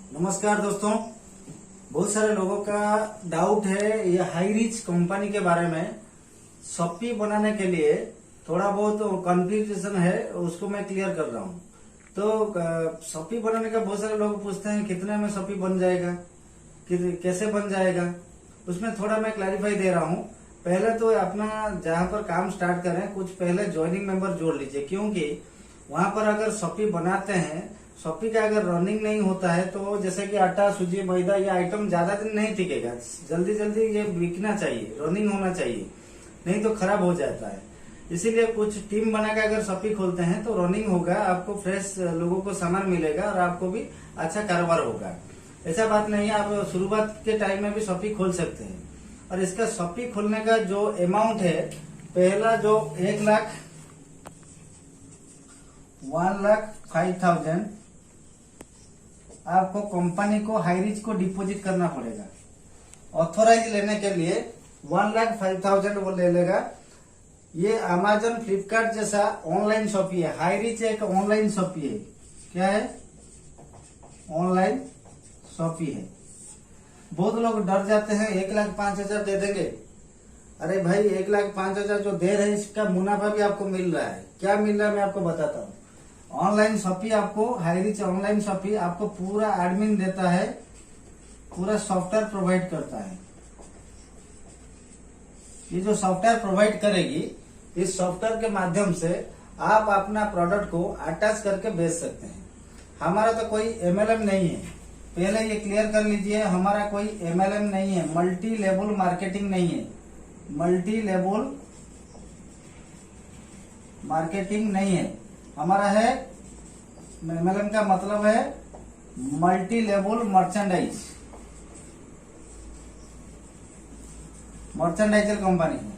नमस्कार दोस्तों। बहुत सारे लोगों का डाउट है ये हाई रिच कंपनी के बारे में। शॉपी बनाने के लिए थोड़ा बहुत कंफ्यूजन है, उसको मैं क्लियर कर रहा हूँ। तो शॉपी बनाने का बहुत सारे लोग पूछते हैं कितने में शॉपी बन जाएगा, कैसे बन जाएगा। उसमें थोड़ा मैं क्लैरिफाई दे रहा हूँ। पहले तो अपना जहाँ पर काम स्टार्ट करें कुछ पहले ज्वाइनिंग मेंबर जोड़ लीजिए, क्योंकि वहां पर अगर शॉपी बनाते हैं, शॉपी का अगर रनिंग नहीं होता है तो जैसे कि आटा सूजी मैदा ये आइटम ज्यादा दिन नहीं टिकेगा। जल्दी जल्दी ये बिकना चाहिए, रनिंग होना चाहिए, नहीं तो खराब हो जाता है। इसीलिए कुछ टीम बना के अगर शॉपी खोलते हैं तो रनिंग होगा, आपको फ्रेश लोगों को सामान मिलेगा और आपको भी अच्छा कारोबार होगा। ऐसा बात नहीं है, आप शुरुआत के टाइम में भी शॉपी खोल सकते हैं। और इसका शॉपी खोलने का जो अमाउंट है, पहला जो 1,05,000 आपको कंपनी को हाई रिच को डिपॉजिट करना पड़ेगा। ऑथोराइज लेने के लिए 1,05,000 वो ले लेगा। ये अमेजन फ्लिपकार्ट जैसा ऑनलाइन शॉपी है। हाई रिच एक ऑनलाइन शॉपी है। क्या है? ऑनलाइन शॉपी है। बहुत लोग डर जाते हैं 1,05,000 दे देंगे। अरे भाई 1,05,000 जो दे रहे हैं इसका मुनाफा भी आपको मिल रहा है। क्या मिल रहा है मैं आपको बताता हूँ। ऑनलाइन शॉपी आपको, हाई रिच ऑनलाइन शॉपी आपको पूरा एडमिन देता है, पूरा सॉफ्टवेयर प्रोवाइड करता है। ये जो सॉफ्टवेयर प्रोवाइड करेगी, इस सॉफ्टवेयर के माध्यम से आप अपना प्रोडक्ट को अटैच करके बेच सकते हैं। हमारा तो कोई एमएलएम नहीं है, पहले ये क्लियर कर लीजिए। हमारा कोई एमएलएम नहीं है, मल्टी लेवल मार्केटिंग नहीं है, मल्टी लेवल मार्केटिंग नहीं है। हमारा है एमएलएम का मतलब है multi level merchandise, merchandiser company है।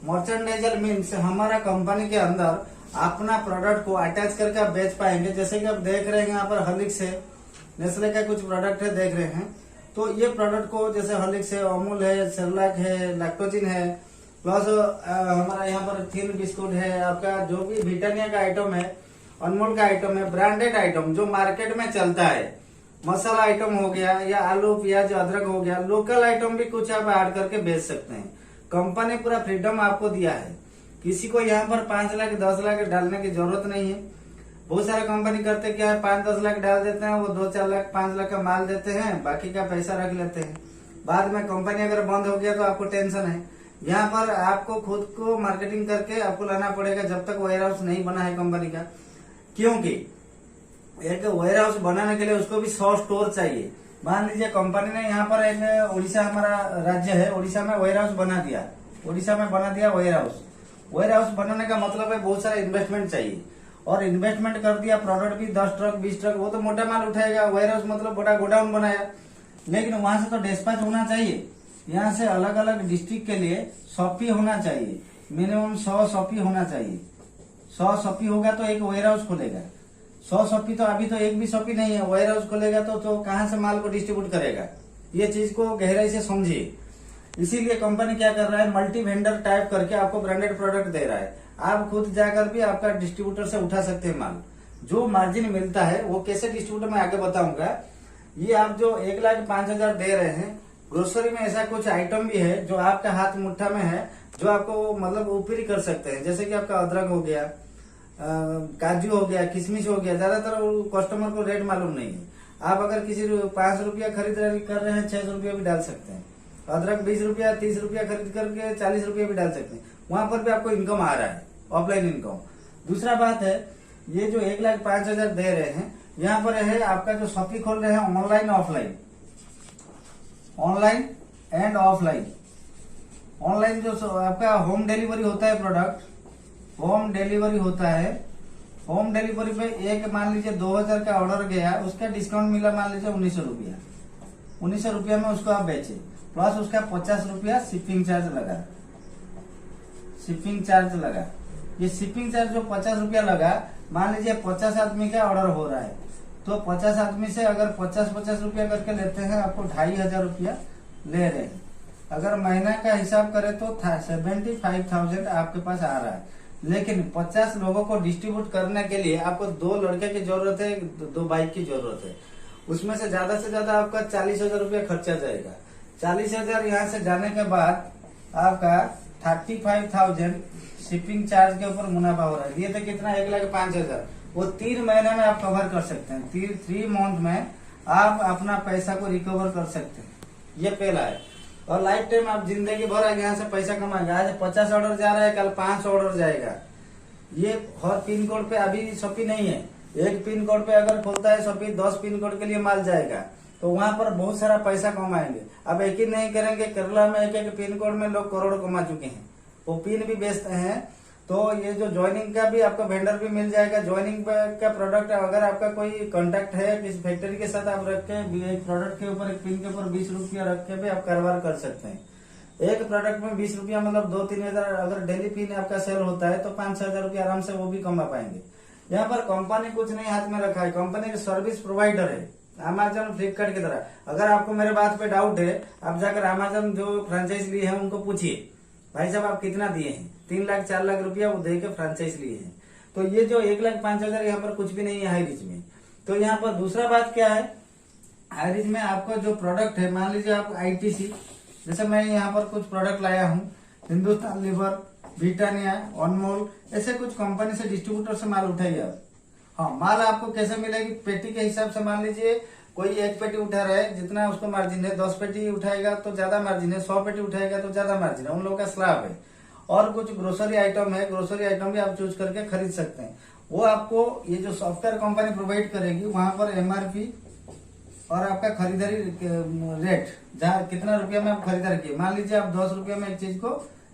मर्चेंडाइजर मीन्स हमारा कंपनी के अंदर अपना प्रोडक्ट को अटैच करके आप बेच पाएंगे। जैसे कि आप देख रहे हैं यहाँ पर हॉर्लिक्स है, नेस्ले का कुछ प्रोडक्ट है, देख रहे हैं। तो ये प्रोडक्ट को जैसे हॉर्लिक्स है, अमूल है, सेरेलैक है, लैक्टोजिन है, प्लस हमारा यहाँ पर थिन बिस्कुट है, आपका जो भी ब्रिटानिया का आइटम है, अनमोल का आइटम है, ब्रांडेड आइटम जो मार्केट में चलता है, मसाला आइटम हो गया या आलू प्याज अदरक हो गया, लोकल आइटम भी कुछ आप ऐड करके बेच सकते हैं। कंपनी पूरा फ्रीडम आपको दिया है। किसी को यहाँ पर 5 लाख 10 लाख डालने की जरूरत नहीं है। बहुत सारे कंपनी करते क्या है, 5-10 लाख डाल देते हैं, वो 2-4 लाख 5 लाख का माल देते हैं, बाकी का पैसा रख लेते हैं। बाद में कंपनी अगर बंद हो गया तो आपको टेंशन है। यहाँ पर आपको खुद को मार्केटिंग करके आपको लाना पड़ेगा जब तक वेयर हाउस नहीं बना है कंपनी का। क्योंकि एक वेयर हाउस बनाने के लिए उसको भी 100 स्टोर चाहिए। मान लीजिए कंपनी ने यहाँ पर एक उड़ीसा हमारा राज्य है, उड़ीसा में वेयर हाउस बना दिया, उड़ीसा में बना दिया वेयर हाउस। वेयर हाउस बनाने का मतलब है बहुत सारा इन्वेस्टमेंट चाहिए, और इन्वेस्टमेंट कर दिया, प्रोडक्ट भी 10 ट्रक 20 ट्रक, वो तो मोटा माल उठाएगा। वेयर हाउस मतलब बड़ा गोडाउन बनाया, लेकिन वहां से तो डिस्पैच होना चाहिए। यहाँ से अलग अलग डिस्ट्रिक्ट के लिए शॉपी होना चाहिए, मिनिमम 100 शॉपी होना चाहिए। 100 शॉपी होगा तो एक वेयर हाउस खुलेगा। 100 शॉपी तो अभी तो एक भी शॉपी नहीं है, वेयर हाउस खुलेगा तो कहाँ से माल को डिस्ट्रीब्यूट करेगा। ये चीज को गहराई से समझिए। इसीलिए कंपनी क्या कर रहा है, मल्टी वेंडर टाइप करके आपको ब्रांडेड प्रोडक्ट दे रहा है। आप खुद जाकर भी आपका डिस्ट्रीब्यूटर से उठा सकते हैं माल। जो मार्जिन मिलता है वो कैसे डिस्ट्रीब्यूटर मैं आगे बताऊंगा। ये आप जो 1,05,000 दे रहे हैं, ग्रोसरी में ऐसा कुछ आइटम भी है जो आपका हाथ मुट्ठा में है, जो आपको मतलब ऊपरी कर सकते हैं। जैसे कि आपका अदरक हो गया, काजू हो गया, किशमिश हो गया। ज्यादातर कस्टमर को रेट मालूम नहीं है। आप अगर किसी 5 रुपया खरीदारी कर रहे हैं, 6 रुपया भी डाल सकते हैं। अदरक 20 रुपया 30 रुपया खरीद करके 40 रुपया भी डाल सकते हैं। वहां पर भी आपको इनकम आ रहा है, ऑफलाइन इनकम। दूसरा बात है, ये जो 1,05,000 दे रहे हैं, यहाँ पर है आपका जो शॉपी खोल रहे हैं online offline, online and offline. Online जो आपका होम डिलीवरी होता है, प्रोडक्ट होम डिलीवरी होता है। होम डिलीवरी पे एक मान लीजिए 2,000 का ऑर्डर गया, उसका डिस्काउंट मिला मान लीजिए 1,900 रुपया। 1,900 रुपया में उसको आप बेचे, प्लस उसका 50 रुपया शिपिंग चार्ज लगा, शिपिंग चार्ज लगा। ये शिपिंग चार्ज जो 50 रुपया लगा, मान लीजिए 50 आदमी का ऑर्डर हो रहा है, तो 50 आदमी से अगर 50-50 रुपया करके लेते हैं, आपको 2,500 रुपया ले रहे हैं। अगर महीना का हिसाब करें तो 75,000 आपके पास आ रहा है। लेकिन 50 लोगों को डिस्ट्रीब्यूट करने के लिए आपको 2 लड़के की जरूरत है, 2 बाइक की जरूरत है। उसमें से ज्यादा आपका 40,000 रुपया खर्चा जाएगा। 40,000 यहाँ से जाने के बाद आपका 35,000 शिपिंग चार्ज के ऊपर मुनाफा हो रहा है। ये तो कितना 1,05,000, वो 3 महीने में आप कवर कर सकते हैं। 3 मंथ में आप अपना पैसा को रिकवर कर सकते हैं। ये पहला है। और लाइफ टाइम आप जिंदगी भर यहाँ से पैसा कमाएंगे। आज 50 ऑर्डर जा रहा है, कल 500 ऑर्डर जाएगा। ये हर पिन कोड पे अभी शॉपी नहीं है। एक पिन कोड पे अगर खोलता है शॉपी 10 पिन कोड के लिए माल जाएगा, तो वहां पर बहुत सारा पैसा कमाएंगे। अब एक ही नहीं करेंगे, केरला में एक पिन कोड में लोग करोड़ कमा चुके हैं, वो पिन भी बेचते हैं। तो ये जो ज्वाइनिंग का भी आपको वेंडर भी मिल जाएगा। ज्वाइनिंग का प्रोडक्ट अगर आपका कोई कांटेक्ट है किसी फैक्ट्री के साथ, आप रख के एक प्रोडक्ट के ऊपर एक पिन के ऊपर 20 रुपया रख के भी आप कारोबार कर सकते हैं। एक प्रोडक्ट में 20 रुपया मतलब 2-3 हजार अगर डेली पिन आपका सेल होता है तो 5-6 हजार रुपया आराम से वो भी कमा पाएंगे। यहाँ पर कंपनी कुछ नहीं हाथ में रखा है, कंपनी की सर्विस प्रोवाइडर है अमेजन फ्लिपकार्ट की तरह। अगर आपको मेरे बात पे डाउट है, आप जाकर अमेजन जो फ्रेंचाइज लिए हैं उनको पूछिए, भाई साहब आप कितना दिए हैं? 3 लाख 4 लाख रुपया वो दे के फ्रेंचाइज लिए हैं। तो ये जो 1,05,000 यहाँ पर कुछ भी नहीं है हाईरिच में। तो यहाँ पर दूसरा बात क्या है, हाईरिच में आपका जो प्रोडक्ट है, मान लीजिए आप ITC, जैसे मैं यहाँ पर कुछ प्रोडक्ट लाया हूँ, हिंदुस्तान लीवर, ब्रिटानिया, अनमोल, ऐसे कुछ कंपनी से डिस्ट्रीब्यूटर से माल उठाइए आप। हाँ, माल आपको कैसे मिलेगी? पेटी के हिसाब से। मान लीजिए कोई 1 पेटी उठा रहा है, जितना उसको मार्जिन है, 10 पेटी उठाएगा तो ज्यादा मार्जिन है, 100 पेटी उठाएगा तो ज्यादा मार्जिन है, उन लोगों का स्लैब है। और कुछ ग्रोसरी आइटम है, ग्रोसरी आइटम भी आप चूज करके खरीद सकते हैं। वो आपको ये जो सॉफ्टवेयर कंपनी प्रोवाइड करेगी, वहां पर MRP और आपका खरीदारी रेट, जहाँ कितना रुपया में आप खरीदारी किए। मान लीजिए आप 10 रुपया में एक चीज को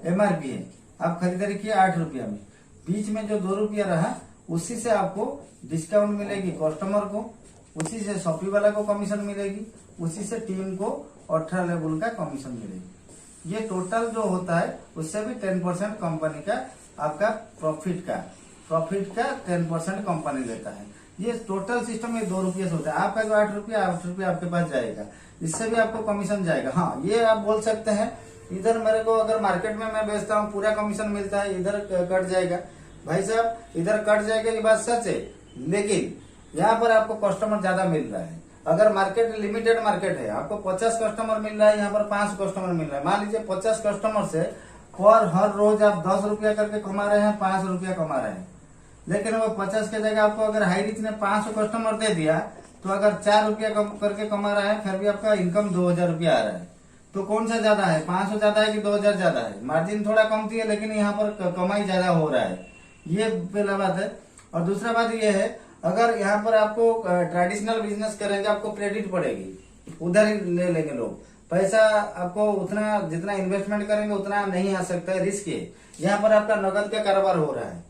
MRP है, आप खरीदारी किए 8 रुपया में, बीच में जो 2 रुपया रहा उसी से आपको डिस्काउंट मिलेगी कस्टमर को, उसी से शॉपी वाला को कमीशन मिलेगी, उसी से टीम को 18 लेवल का कमीशन मिलेगी। ये टोटल जो होता है उससे भी 10% कंपनी का आपका प्रॉफिट का 10% कंपनी लेता है। ये टोटल सिस्टम ये 2 रुपये से होता है। आपका जो 8 रुपया आपके पास जाएगा, इससे भी आपको कमीशन जाएगा। हाँ, ये आप बोल सकते हैं इधर मेरे को अगर मार्केट में मैं बेचता हूँ पूरा कमीशन मिलता है, इधर कट जाएगा। भाई साहब इधर कट जाएगा, ये बात सच है, लेकिन यहाँ पर आपको कस्टमर ज्यादा मिल रहा है। अगर मार्केट लिमिटेड मार्केट है, आपको 50 कस्टमर मिल रहा है, यहाँ पर 5 कस्टमर मिल रहा है। मान लीजिए 50 कस्टमर से पर हर रोज आप 10 रुपया करके कमा रहे हैं, 5 रुपया कमा रहे हैं। लेकिन वो 50 के जगह आपको अगर हाईरिच ने 500 कस्टमर दे दिया, तो अगर 4 रुपया करके कमा रहा है, फिर भी आपका इनकम 2,000 रुपया आ रहा है। तो कौन सा ज्यादा है, 500 ज्यादा है कि 2,000 ज्यादा है? मार्जिन थोड़ा कमती है, लेकिन यहाँ पर कमाई ज्यादा हो रहा है। ये पहला बात है। और दूसरा बात ये है, अगर यहाँ पर आपको ट्रेडिशनल बिजनेस करेंगे, आपको क्रेडिट पड़ेगी, उधर ही ले लेंगे लोग पैसा। आपको उतना जितना इन्वेस्टमेंट करेंगे उतना नहीं आ सकता है, रिस्क है। यहाँ पर आपका नगद का कारोबार हो रहा है,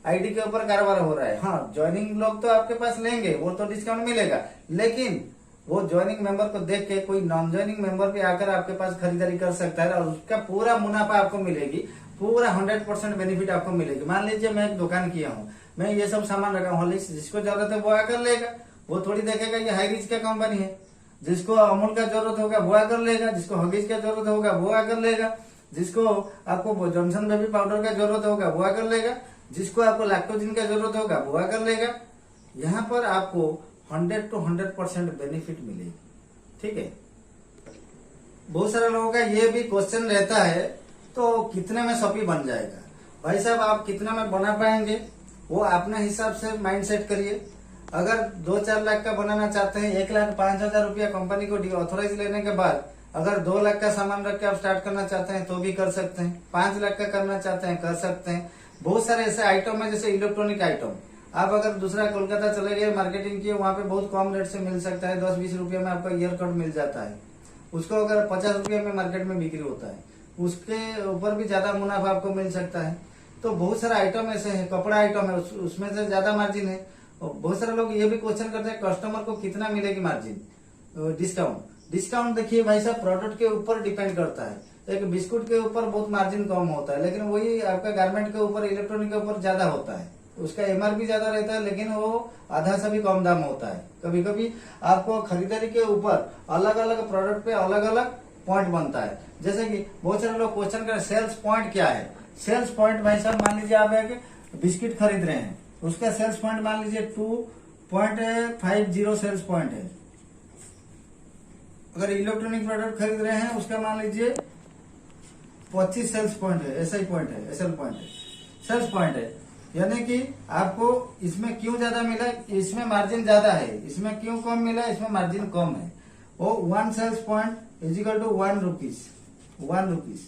ID के ऊपर कारोबार हो रहा है। हाँ, ज्वाइनिंग लोग तो आपके पास लेंगे, वो तो डिस्काउंट मिलेगा, लेकिन वो ज्वाइनिंग मेंबर को देख के कोई नॉन ज्वाइनिंग मेंबर भी आकर आपके पास खरीदारी कर सकता है और उसका पूरा मुनाफा आपको मिलेगी, पूरा 100% बेनिफिट आपको मिलेगी। मान लीजिए मैं एक दुकान किया हूँ, मैं ये सब सामान रखा हूँ, जिसको जरूरत है वो आकर लेगा, वो थोड़ी देखेगा ये हाईरिच का कंपनी है। जिसको अमूल का जरूरत होगा वो आकर लेगा, जिसको हगीज का जरूरत होगा वो आकर लेगा, जिसको आपको जॉनसन बेबी पाउडर का जरूरत होगा वो आकर लेगा, जिसको आपको लैक्टोजिन का जरूरत होगा वो आकर लेगा। यहाँ पर आपको 100 to 100% बेनिफिट मिलेगी। ठीक है। बहुत सारे लोगों का ये भी क्वेश्चन रहता है, तो कितने में शॉपी बन जाएगा? भाई साहब आप कितने में बना पाएंगे वो अपने हिसाब से माइंड सेट करिए। अगर 2-4 लाख का बनाना चाहते हैं, 1,05,000 रुपया कंपनी को ऑथोराइज लेने के बाद अगर 2 लाख का सामान रख के आप स्टार्ट करना चाहते हैं तो भी कर सकते हैं, 5 लाख का करना चाहते हैं कर सकते हैं। बहुत सारे ऐसे आइटम है, जैसे इलेक्ट्रॉनिक आइटम, आप अगर दूसरा कोलकाता चले गए मार्केटिंग किए, वहां पे बहुत कम रेट से मिल सकता है, 10-20 रुपये में आपका ईयर कट मिल जाता है। उसको अगर 50 रुपये में मार्केट में बिक्री होता है, उसके ऊपर भी ज्यादा मुनाफा आपको मिल सकता है। तो बहुत सारा आइटम ऐसे है, कपड़ा आइटम है, उसमें से ज्यादा मार्जिन है। और बहुत सारे लोग ये भी क्वेश्चन करते हैं कस्टमर को कितना मिलेगी मार्जिन, डिस्काउंट देखिए भाई साहब प्रोडक्ट के ऊपर डिपेंड करता है। एक बिस्कुट के ऊपर बहुत मार्जिन कम होता है, लेकिन वही आपका गारमेंट के ऊपर, इलेक्ट्रॉनिक के ऊपर ज्यादा होता है। उसका MRP ज्यादा रहता है, लेकिन वो आधा से भी कम दाम होता है। कभी कभी आपको खरीदारी के ऊपर अलग अलग प्रोडक्ट पे अलग अलग पॉइंट बनता है। जैसे कि बहुत सारे लोग क्वेश्चन कर सेल्स पॉइंट क्या है। सेल्स पॉइंट भाई साहब मान लीजिए आप एक बिस्किट खरीद रहे हैं, उसका सेल्स पॉइंट मान लीजिए 2.50 सेल्स पॉइंट है। अगर इलेक्ट्रॉनिक प्रोडक्ट खरीद रहे हैं उसका मान लीजिए 25 सेल्स पॉइंट है, एसआई पॉइंट है, एसएल पॉइंट है, सेल्स पॉइंट है। यानी कि आपको इसमें क्यों ज्यादा मिला, इसमें मार्जिन ज्यादा है, इसमें क्यों कम मिला, इसमें मार्जिन कम है। वो 1 sales point equal to 1 rupees, 1 rupees.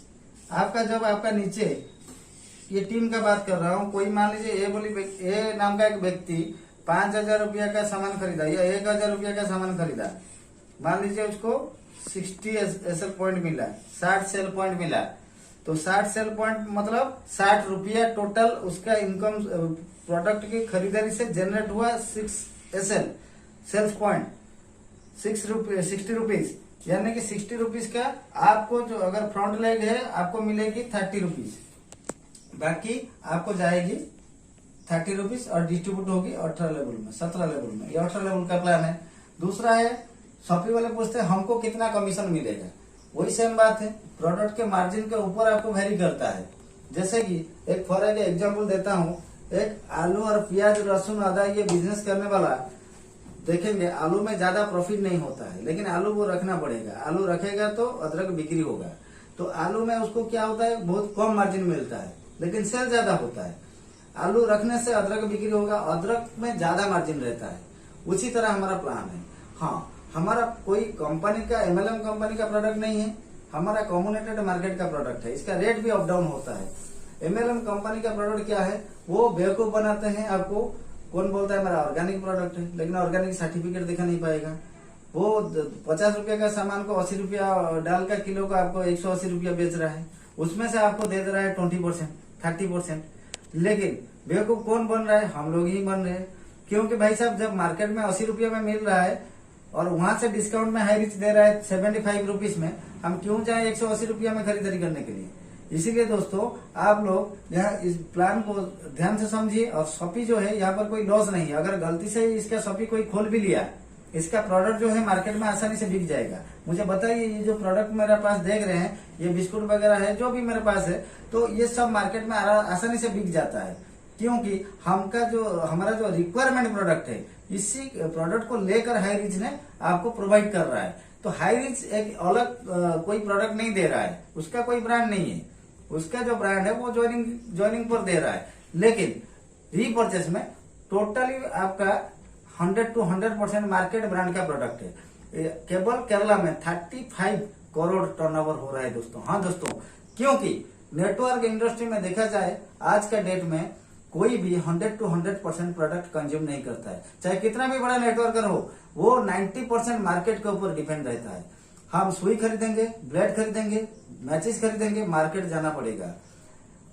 आपका जब आपका नीचे, ये टीम का बात कर रहा हूँ, कोई मान लीजिए ए नाम का एक व्यक्ति 5,000 रुपया का सामान खरीदा या 1,000 रुपया का सामान खरीदा, मान लीजिए उसको 60 एसएल पॉइंट मिला, 60 सेल पॉइंट मिला, तो 60 सेल पॉइंट मतलब 60 रुपया टोटल उसका इनकम प्रोडक्ट की खरीदारी से जनरेट हुआ। 6 एसएल सेल्स पॉइंट 60 रुपीज, यानी कि 60 रुपीज का आपको जो अगर फ्रंट लेग है आपको मिलेगी 30 रुपीज, बाकी आपको जाएगी 30 रुपीज और डिस्ट्रीब्यूट होगी 18 लेवल में, 17 लेवल में। ये 18 लेवल का प्लान है। दूसरा है, शॉपी वाले पूछते हैं हमको कितना कमीशन मिलेगा, वही सेम बात है, प्रोडक्ट के मार्जिन के ऊपर आपको वेरी करता है। जैसे कि एक फॉर एग्जांपल देता हूँ, एक आलू और प्याज लहसुन अदा ये बिजनेस करने वाला देखेंगे, आलू में ज्यादा प्रॉफिट नहीं होता है, लेकिन आलू वो रखना पड़ेगा, आलू रखेगा तो अदरक बिक्री होगा। तो आलू में उसको क्या होता है, बहुत कम मार्जिन मिलता है लेकिन सेल ज्यादा होता है। आलू रखने से अदरक बिक्री होगा, अदरक में ज्यादा मार्जिन रहता है। उसी तरह हमारा प्लान है। हाँ, हमारा कोई कंपनी का एमएलएम कंपनी का प्रोडक्ट नहीं है, हमारा कम्युनिकेटेड मार्केट का प्रोडक्ट है, इसका रेट भी अप डाउन होता है। एमएलएम कंपनी का प्रोडक्ट क्या है, वो बेवकूफ बनाते हैं आपको। कौन बोलता है मेरा ऑर्गेनिक प्रोडक्ट है, लेकिन ऑर्गेनिक सर्टिफिकेट दिखा नहीं पाएगा। वो 50 रुपया का सामान को 80 रुपया डाल का किलो का आपको 180 रुपया बेच रहा है, उसमें से आपको दे रहा है 20%, 30%। लेकिन बेवकूफ कौन बन रहा है, हम लोग ही बन रहे हैं। क्योंकि भाई साहब जब मार्केट में 80 रुपया में मिल रहा है और वहां से डिस्काउंट में हाई रिच दे रहा है 75 रुपीज में, हम क्यों जाए 180 रुपया में खरीदारी करने के लिए। इसीलिए दोस्तों आप लोग यहाँ इस प्लान को ध्यान से समझिए। और शॉपी जो है यहाँ पर कोई लॉस नहीं है, अगर गलती से इसका शॉपी कोई खोल भी लिया, इसका प्रोडक्ट जो है मार्केट में आसानी से बिक जाएगा। मुझे बताइए, ये जो प्रोडक्ट मेरे पास देख रहे हैं, ये बिस्कुट वगैरह है जो भी मेरे पास है, तो ये सब मार्केट में आसानी से बिक जाता है, क्योंकि हमारा जो रिक्वायरमेंट प्रोडक्ट है, इसी प्रोडक्ट को लेकर हाई रिच ने आपको प्रोवाइड कर रहा है। तो हाई रिच एक अलग कोई प्रोडक्ट नहीं दे रहा है, उसका कोई ब्रांड नहीं है, उसका जो ब्रांड है वो ज्वाइनिंग पर दे रहा है। लेकिन रीपर्चेस में टोटली आपका 100 to 100% मार्केट ब्रांड का प्रोडक्ट है। केवल केरला में 35 करोड़ टर्नओवर हो रहा है दोस्तों। हाँ दोस्तों, क्योंकि नेटवर्क इंडस्ट्री में देखा जाए आज का डेट में कोई भी 100 to 100% प्रोडक्ट कंज्यूम नहीं करता है, चाहे कितना भी बड़ा नेटवर्कर हो, वो 90% मार्केट के ऊपर डिपेंड रहता है। हम सुई खरीदेंगे, ब्लेड खरीदेंगे, मैचेस खरीदेंगे, मार्केट जाना पड़ेगा।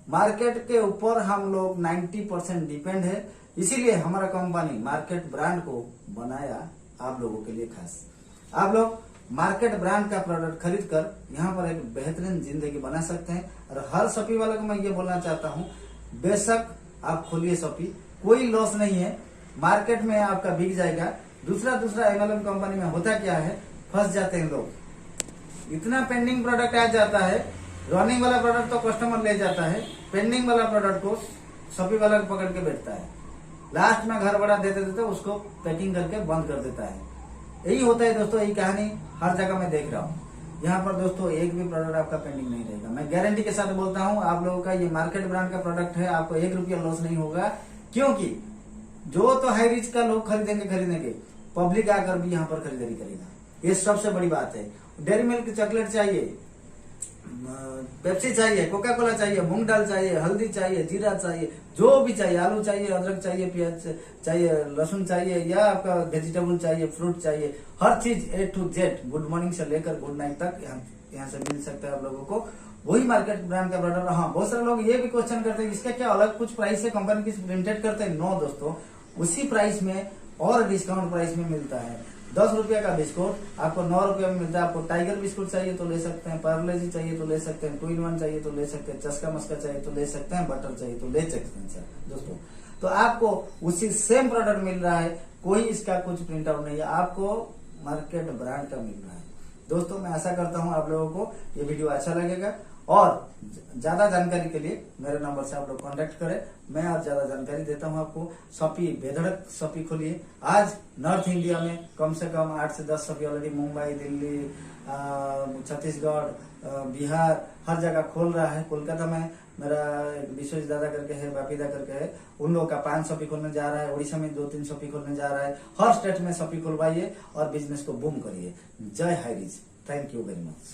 मार्केट के ऊपर हम लोग 90% डिपेंड है। इसीलिए हमारा कंपनी मार्केट ब्रांड को बनाया आप लोगों के लिए खास। आप लोग मार्केट ब्रांड का प्रोडक्ट खरीद कर यहाँ पर एक बेहतरीन जिंदगी बना सकते हैं। और हर शॉपी वाले को मैं ये बोलना चाहता हूँ, बेशक आप खोलिए शॉपी, कोई लॉस नहीं है, मार्केट में आपका बिक जाएगा। दूसरा एमएलएम कंपनी में होता क्या है, फंस जाते हैं लोग, इतना पेंडिंग प्रोडक्ट आ जाता है। रनिंग वाला प्रोडक्ट तो कस्टमर ले जाता है, पेंडिंग वाला प्रोडक्ट को शॉपी वाला पकड़ के बैठता है, लास्ट में घर बड़ा देते देते उसको पैकिंग करके बंद कर देता है। यही होता है दोस्तों, यही कहानी हर जगह मैं देख रहा हूँ। यहाँ पर दोस्तों एक भी प्रोडक्ट आपका पेंडिंग नहीं रहेगा, मैं गारंटी के साथ बोलता हूँ। आप लोगों का ये मार्केट ब्रांड का प्रोडक्ट है, आपको 1 रुपया लॉस नहीं होगा, क्योंकि जो तो हाई रिच का लोग खरीदेंगे, पब्लिक आकर भी यहाँ पर खरीदारी करेगा। ये सबसे बड़ी बात है। डेयरी मिल्क चॉकलेट चाहिए, पेप्सी चाहिए, कोका कोला चाहिए, मूंग दाल चाहिए, हल्दी चाहिए, जीरा चाहिए, जो भी चाहिए, आलू चाहिए, अदरक चाहिए, प्याज चाहिए, लहसुन चाहिए, या आपका वेजिटेबल चाहिए, फ्रूट चाहिए, हर चीज A to Z, good morning से लेकर गुड नाइट तक यहाँ से मिल सकता है आप लोगों को। वही मार्केट ब्रांड का प्रोडक्ट। हाँ, बहुत सारे लोग ये भी क्वेश्चन करते हैं इसका क्या अलग कुछ प्राइस है, कंपनी की प्रिंटेड करते हैं। नो दोस्तों, उसी प्राइस में और डिस्काउंट प्राइस में मिलता है। 10 रुपया का बिस्कुट आपको 9 रुपया में मिलता है। आपको टाइगर बिस्कुट चाहिए तो ले सकते हैं, पार्ले-जी चाहिए तो ले सकते हैं, 2 in 1 चाहिए तो ले सकते हैं, चस्का मस्का चाहिए तो ले सकते हैं, बटर चाहिए तो ले सकते हैं सर दोस्तों। तो आपको उसी सेम प्रोडक्ट मिल रहा है, कोई इसका कुछ प्रिंट आउट नहीं है, आपको मार्केट ब्रांड का मिल रहा है। दोस्तों मैं आशा करता हूँ आप लोगों को ये वीडियो अच्छा लगेगा और ज्यादा जानकारी के लिए मेरे नंबर से आप लोग कांटेक्ट करें, मैं और ज्यादा जानकारी देता हूं आपको। शॉपी बेधड़क शॉपी खोलिए। आज नॉर्थ इंडिया में कम से कम 8 से 10 शॉपी ऑलरेडी मुंबई, दिल्ली, छत्तीसगढ़, बिहार हर जगह खोल रहा है। कोलकाता में मेरा एक विश्वेश दादा करके है, बापीदा करके है, उन लोगों का 5 शॉपी खोलने जा रहा है। उड़ीसा में 2-3 शॉपी खोलने जा रहा है। हर स्टेट में शॉपी खुलवाइए और बिजनेस को बूम करिए। जय हाईरीज। Thank you very much.